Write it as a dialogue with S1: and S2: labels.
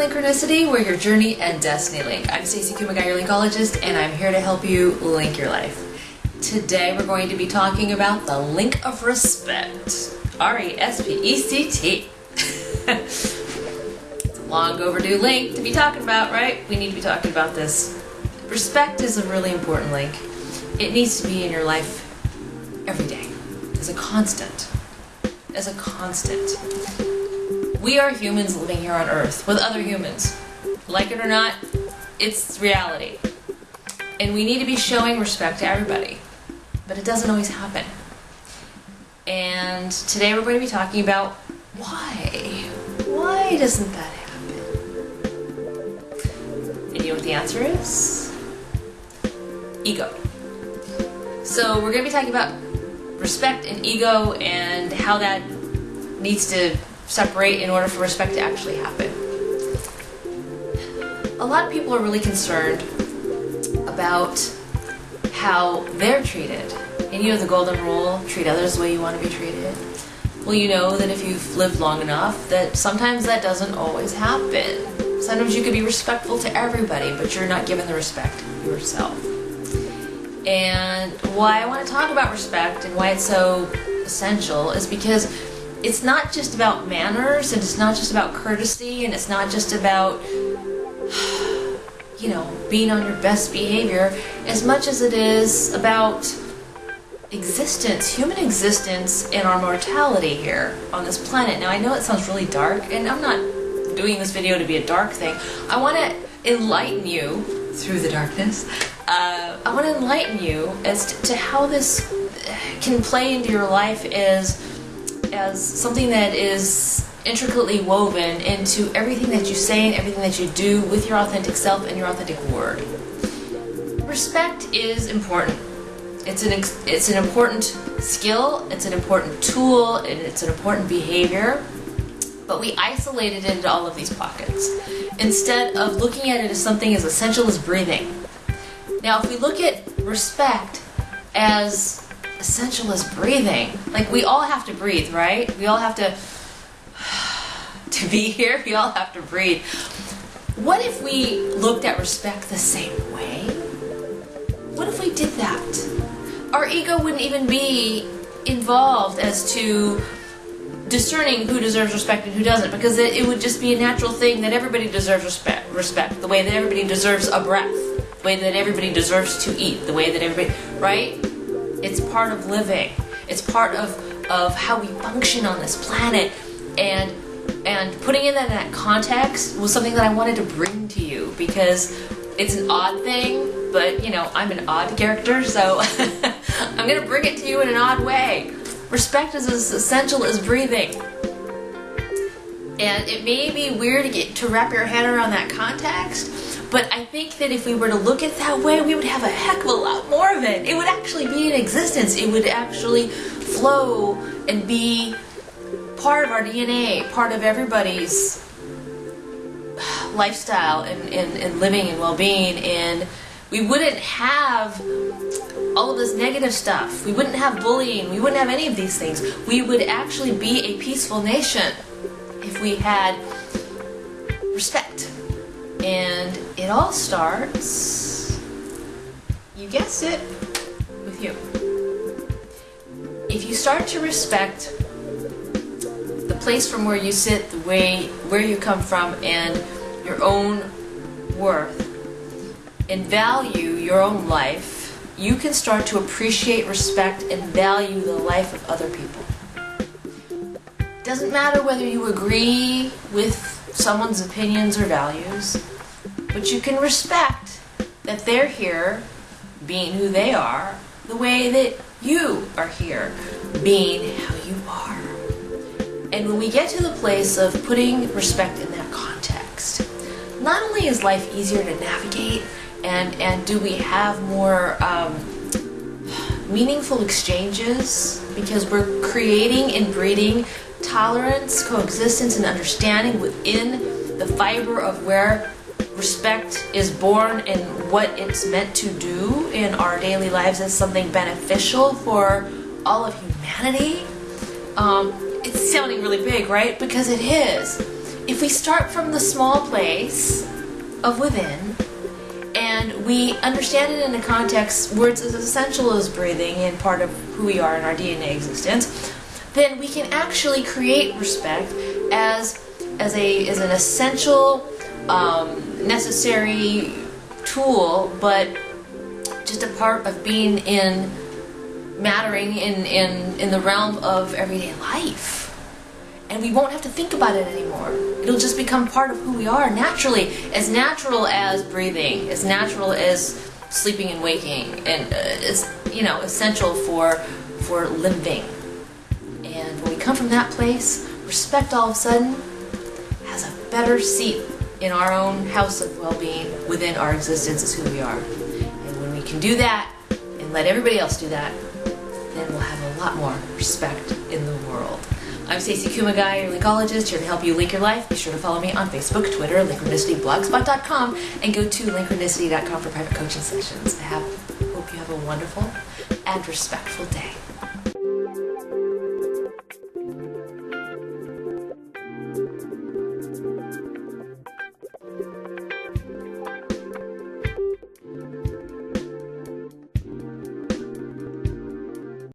S1: Linkronicity, where your journey and destiny link. I'm Stacey, Kumagai, your Linkologist, and I'm here to help you link your life. Today we're going to be talking about the link of respect. R-E-S-P-E-C-T. It's a long overdue link to be talking about, right? We need to be talking about this. Respect is a really important link. It needs to be in your life every day, as a constant. As a constant. We are humans living here on Earth with other humans. Like it or not, it's reality. And we need to be showing respect to everybody. But it doesn't always happen. And today we're going to be talking about why. Why doesn't that happen? And you know what the answer is? Ego. So we're going to be talking about respect and ego and how that needs to separate in order for respect to actually happen. A lot of people are really concerned about how they're treated. And you know the golden rule, treat others the way you want to be treated. Well, you know that if you've lived long enough, that sometimes that doesn't always happen. Sometimes you could be respectful to everybody, but you're not given the respect yourself. And why I want to talk about respect and why it's so essential is because it's not just about manners, and it's not just about courtesy, and it's not just about, you know, being on your best behavior, as much as it is about existence, human existence, and our mortality here on this planet. Now, I know it sounds really dark, and I'm not doing this video to be a dark thing. I want to enlighten you through the darkness. I want to enlighten you as to how this can play into your life as something that is intricately woven into everything that you say and everything that you do with your authentic self and your authentic word. Respect is important. It's an important skill, it's an important tool, and it's an important behavior, but we isolated it into all of these pockets instead of looking at it as something as essential as breathing. Now, if we look at respect as essential as breathing, like we all have to breathe, right? We all have to be here, we all have to breathe. What if we looked at respect the same way? What if we did that? Our ego wouldn't even be involved as to discerning who deserves respect and who doesn't, because it would just be a natural thing that everybody deserves respect, the way that everybody deserves a breath, the way that everybody deserves to eat, the way that everybody, right? It's part of living. It's part of how we function on this planet, and putting it in that context was something that I wanted to bring to you, because it's an odd thing, but you know, I'm an odd character, so I'm going to bring it to you in an odd way. Respect is as essential as breathing. And it may be weird to wrap your head around that context, but I think that if we were to look at it that way, we would have a heck of a lot more of it. It would actually be in existence. It would actually flow and be part of our DNA, part of everybody's lifestyle and living and well-being, and we wouldn't have all of this negative stuff. We wouldn't have bullying. We wouldn't have any of these things. We would actually be a peaceful nation if we had respect. And it all starts, you guessed it, with you. If you start to respect the place from where you sit, the way where you come from, and your own worth, and value your own life, you can start to appreciate, respect, and value the life of other people. It doesn't matter whether you agree with someone's opinions or values, but you can respect that they're here being who they are, the way that you are here being how you are. And when we get to the place of putting respect in that context, not only is life easier to navigate, and do we have more meaningful exchanges, because we're creating and breeding tolerance, coexistence, and understanding within the fiber of where respect is born and what it's meant to do in our daily lives as something beneficial for all of humanity. It's sounding really big, right? Because it is. if we start from the small place of within, and we understand it in a context where it's as essential as breathing and part of who we are in our DNA existence, then we can actually create respect as an essential, necessary tool, but just a part of being in mattering in the realm of everyday life. And we won't have to think about it anymore. It'll just become part of who we are naturally, as natural as breathing, as natural as sleeping and waking, and is, you know, essential for living. And when we come from that place, respect all of a sudden has a better seat in our own house of well-being within our existence as who we are. And when we can do that and let everybody else do that, then we'll have a lot more respect in the world. I'm Stacey Kumagai, your Linkologist, here to help you link your life. Be sure to follow me on Facebook, Twitter, Linkronicity, blogspot.com, and go to linkronicity.com for private coaching sessions. I hope you have a wonderful and respectful day.